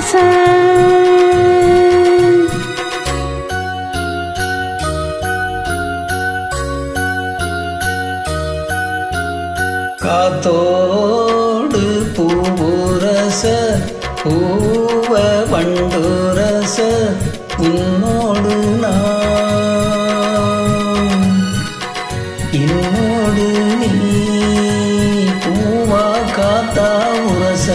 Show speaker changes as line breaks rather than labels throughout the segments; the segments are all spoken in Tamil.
பூவுரச
காத்தோடு பூவுரச பூவ வண்டுரச உன்னோடு நான் என்னோடு நீ பூவா காத்தா உரச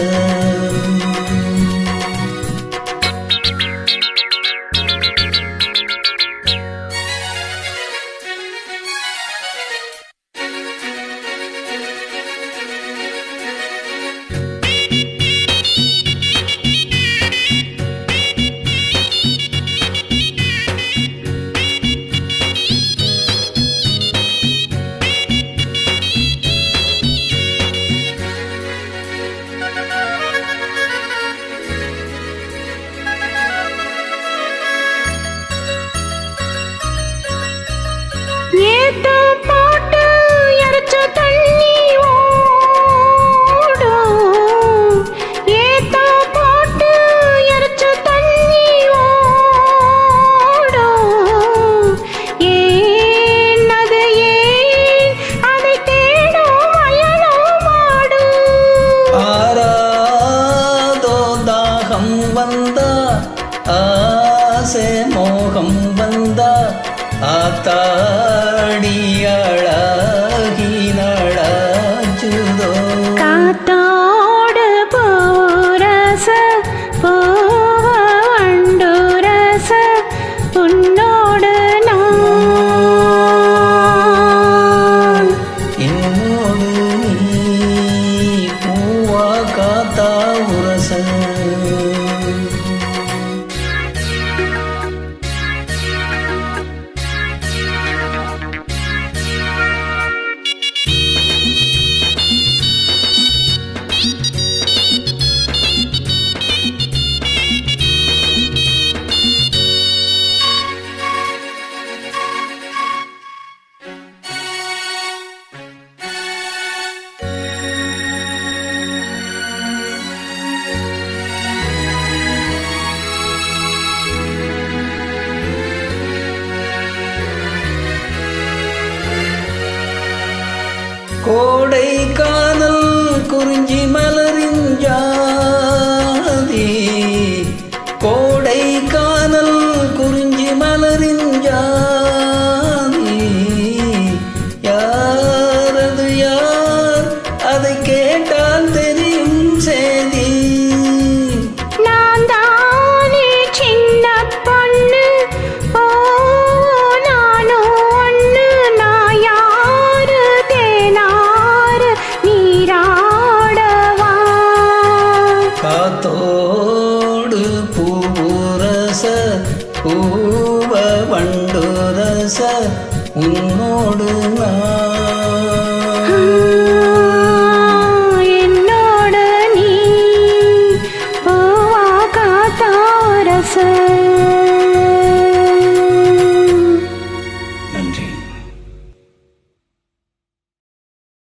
ஏத்த போட்டு எரிச்ச தண்ணி ஓடும் ஏத்த போட்டு எரிச்ச தண்ணி ஓடும் ஏன் அது ஏன் அதை தேடும் வயலும் மாடும்
ஆராதோ தாகம் வந்தா ஆசை மோகம் வந்தா ஆத்தாடியழகி நடாச்சுதோ
காத்தோடு பூரச பூவ வண்டுரச உன்னோடு நான்
என்னோடு நீ பூவா காத்தா உரச கோடை காதல் குறிஞ்சி மலரின் ஜாதி கோடை காதல் குறிஞ்சி மலரின் ஜாதி யாரது யார் அதை கேட்டால் தெரியும் செய்தி
நான் தானே சின்ன பொண்ணு ஓ நானும் ஒண்ணு நான் யாரு தேனாறு நீராடவா
காத்தோடு பூவுரச பூவ வண்டுரச உன்னோடு நான்